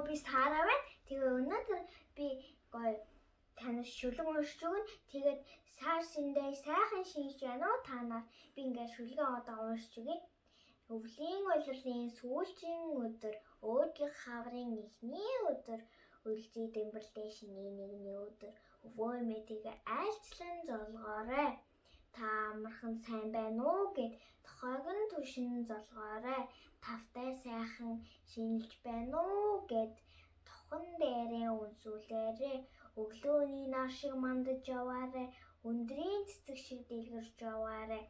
би Сара байна. Тэгээ өнөөдөр би гоё танаас шүлэг уншиж өгнө. Тэгээд Сарсиндээ сайхан шинж байна уу та нар? Би ингээд шүлгээ одоо уншиж өгье. Өвлийн улирлын сүүлчийн өдөр, өөдрөг хаврын эхний өдөр, үлзий дэмбэрлээ шиний нэгний өдөр, өвөө эмээтэйгээ айлчлан золгоорой. Та амархан сайн байна уу гэд тохойг нь түшин золгоорой. Тавтай сайхан шинэлж байна уу гэд тохон дээрээ үнсүүлээрээ. Өглөөний нар шиг мандаж яваарай. Өндрийн цэцэг шиг дэлгэрч яваарай.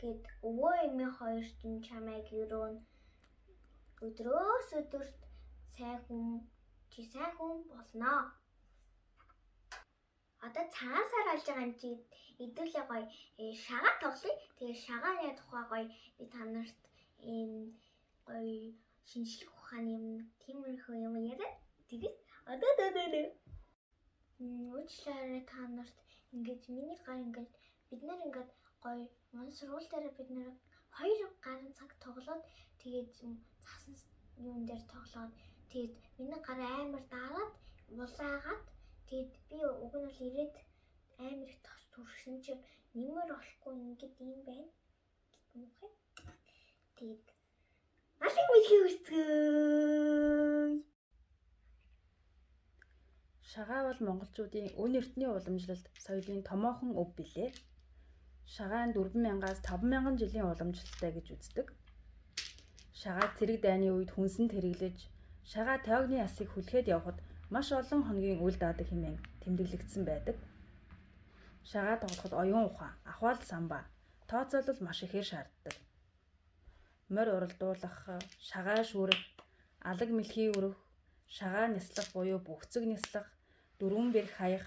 Гэд өвөө эмээ хоёрт нь чамайг өрөөнө. Өдрөөс өдөрт сайн хүн болно. Одоо цагаан сар болж байгаа юм чи хэдүүлээ гоё шагаа тоглоё. Тэгээ шагааны тухай гоё би та нарт гоё шинжлэх ухааны юм тиймэрхүү юм яриад тэгээд одоо уучлаарай та нарт ингээд миний гар ингээд бид нар ингээд гоё манай сургууль дээр бид нар 2 гарын цаг тоглоод тэгээд цасан юун дээр тоглоод тэгээд миний гар амар даалаад улаагаад тэгээд би уг нь бол ирээд амар их тос түрсэн чи нэмэр болохгүй ингээд юм байна гэдэг юм хэ. Тэгээд алиг мэдхий үсцгөө. Шагаа бол монголчуудын өн эртний уламжлалт соёлын томоохон өв билээ. Шагаа нь 4000-аас 5000 жилийн уламжлалтай гэж үздэг. Шагаа цэрэг дайны үед хүнсэнд хэрэглэж, шагаа тойгны ясыг хүлхэд явахад маш олон хоногийн үл даадаг хэмээн тэмдэглэгдсэн байдаг. Шагаа тоглоход оюун ухаан, ахвал самба, тооцоолол маш ихээр шаарддаг. Морь уралдуулах, шагаа шүүрэх, алаг мэлхий өрөх, шагаа няслах буюу бүхцэг няслах, дөрвөн бэрх хаях,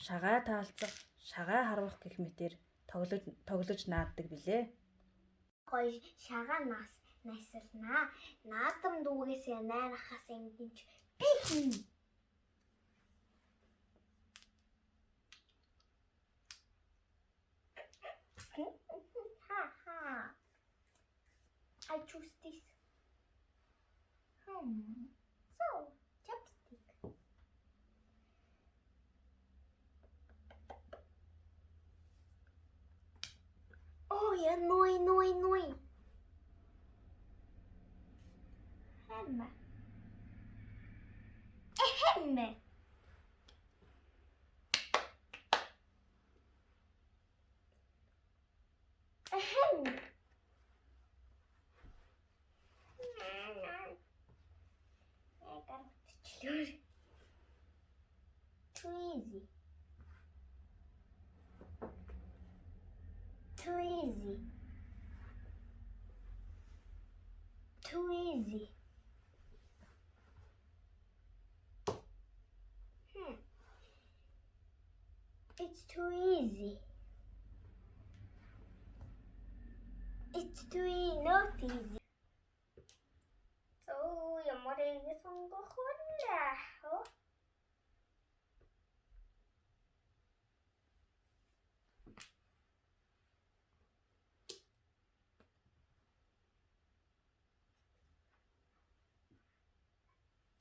шагаа таалцах, шагаа харвах гэх мэтээр тоглож нааддаг билээ. Гоё шагаа насалнаа. Наадам дүүгээсээ найрахаас ингэдэж би хин. I choose this. So, chopstick. Oh yeah, noi. Hemme. Hemme. Too easy. It's too easy. Not easy. So, ямар ингэ сонгох вэ?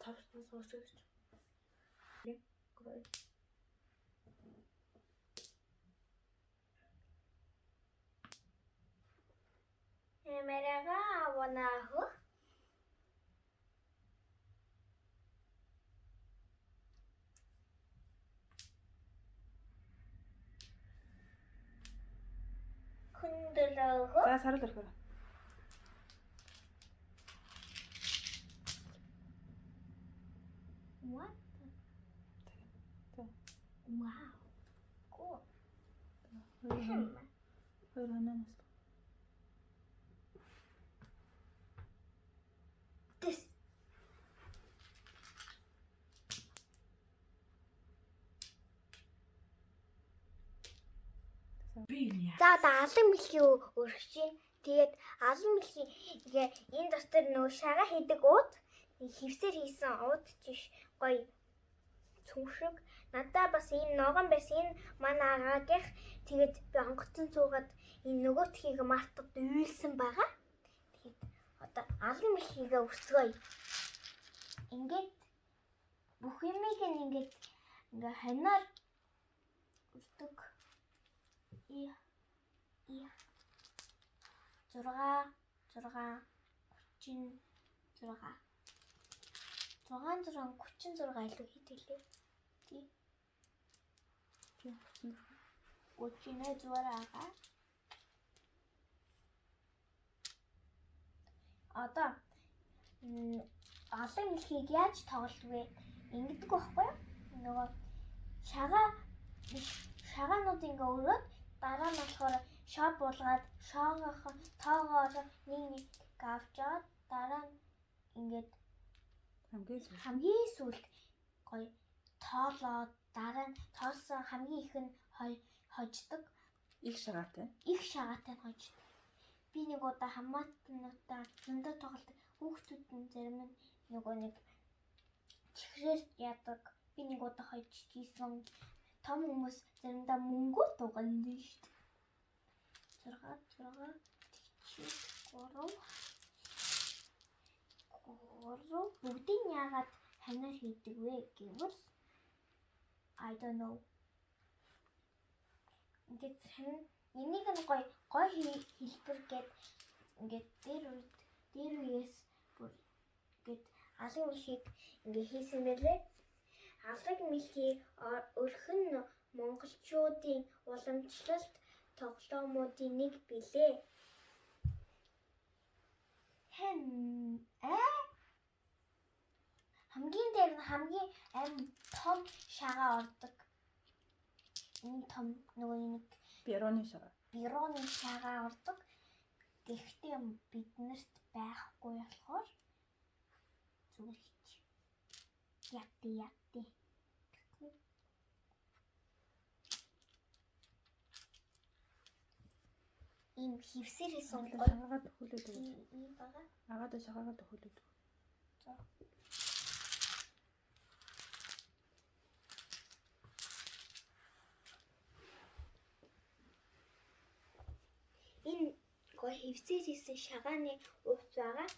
Тавчнаас уусгаж. Гой. Эмэрага аванаху. Хүндлөөгөө. За сарал өрхөө. What? Wow. Cool. Хоёр хонооноос. This. За алан мэлхий өргөж чинь. Тэгээд алан мэлхий энэ дотор нөө шагаа хийдэг ууд хевсээр хийсэн ууд чиш гоё цүншиг. Надаа бас ийм ногоон байсан. Энэ манай агаагийнх. Тэгээд би онгоцон цуугаад энэ нөгөөтхийг мартад уйлсан байгаа. Тэгээд одоо алан мэлхийгээ өрцгөөе. ингээд бүх юмыг ингээд ханаар үрдэг. 6 илүү хийдэлээ. Тий. 30 зураагаа. Одоо олон мэлхийг яаж тоглох вэ? Ингэдэг байхгүй юу? Нөгөө шагаанууд ингээ өрөөд дараа нь болохоор шоо буулгаад шоогийнхоо тоогоор нэг авч аваад дараа нь ингээд хамгийн сүүлд гоё тоолоод дараа нь тоосон хамгийн их нь хождог. Их шагаатай хождог. Би нэг удаа хамаатнуудаа зөндөө тоглолт хүүхдүүд нь зарим нь нөгөө нэг чихрээр яадаг. Би нэг удаа хожижсэн. Том хүмүүс заримдаа мөнгөөр дугана шүү дээ. 3 бүгдийг яагаад ханаар хийдэг вэ гэвэл I don't know. Ингээд энийг нь гоё хэлбэр гээд ингээд дээр үеэс бүр ингээд алын мэлхийг ингээд хийсэн байлээ. Алан мэлхийг өрхөн монголчуудын уламжлалт тоглоомуудын нэг билээ. Хамгийн дээр нь хамгийн том шагаа ордог. Энэ том нөгөө нэг Бироны шагаа ордог. Гэхдээ биднэрт байхгүй болохоор зүгээр хийчих. Ятти. Ийм хевсэрээс шагаагаад төхүүлээд өгч. ийм байгаа. Агаад шагаагаад төхүүлээд өг. За. Энэ гоё хевсэрээс шагааны ууц байгаа.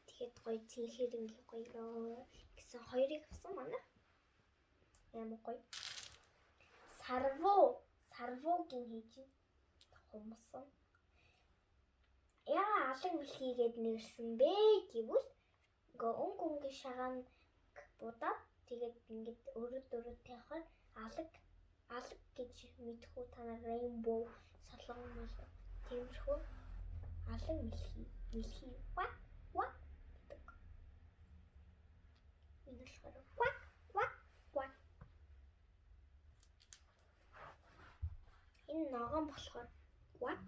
Тэгээд гоё цэглэр ингээ гоё гэсэн хоёрыг авсан манай. Ямар гоё. Сарвуугийн хийж хумсан. Яа алан мэлхийгээд нэрсэн бэ гэвэл өнгө шагаан будаад тэгээд ингээд өрөд тавихаар алаг гэж мэдэх үү та нар rainbow солонгос тиймэрхүү алан мэлхий what гэдэг. Энэ болохоор what энэ ногоон болохоор what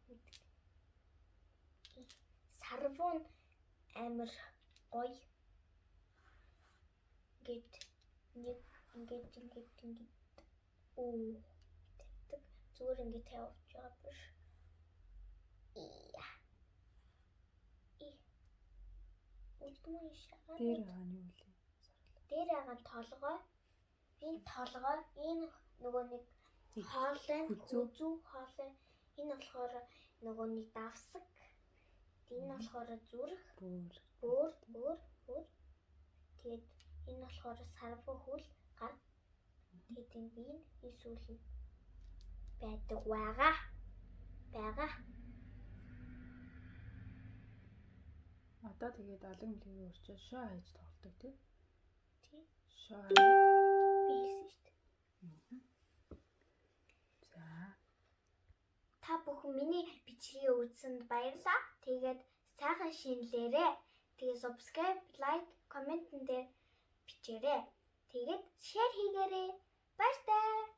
гэдэг. Сарвуун амар гоё гэд нэг ингээд тавьдаг. Зүгээр ингээд тавьж байгаа биш. Үлдмэн шагаа. Дээр байгаа нь юу вэ? Дээр байгаа нь толгой. Энэ толгой, энэ нөгөө нэг хоолой, үзүү хоолой. Энэ болохоор нөгөө нэг давсаг. Энэ болохоор зүрх, бөөр. Тэгээд энэ болохоор сарвуу хөл гар. Тэгээд энэ биеийн сүүл нь байдаг байгаа. Одоо тэгээд алан мэлхийг өөрчөө шоо хийж тоглодог тий. Шоо би хийсэн шүү дээ. За. Та бүхэн миний бичлэгийг үзсэнд баярлалаа. Тэгээд сайхан шинэлээрээ. Тэгээд subscribe, like, comment дээр бичээрэй. Тэгээд share хийгээрэй. Баярлалаа.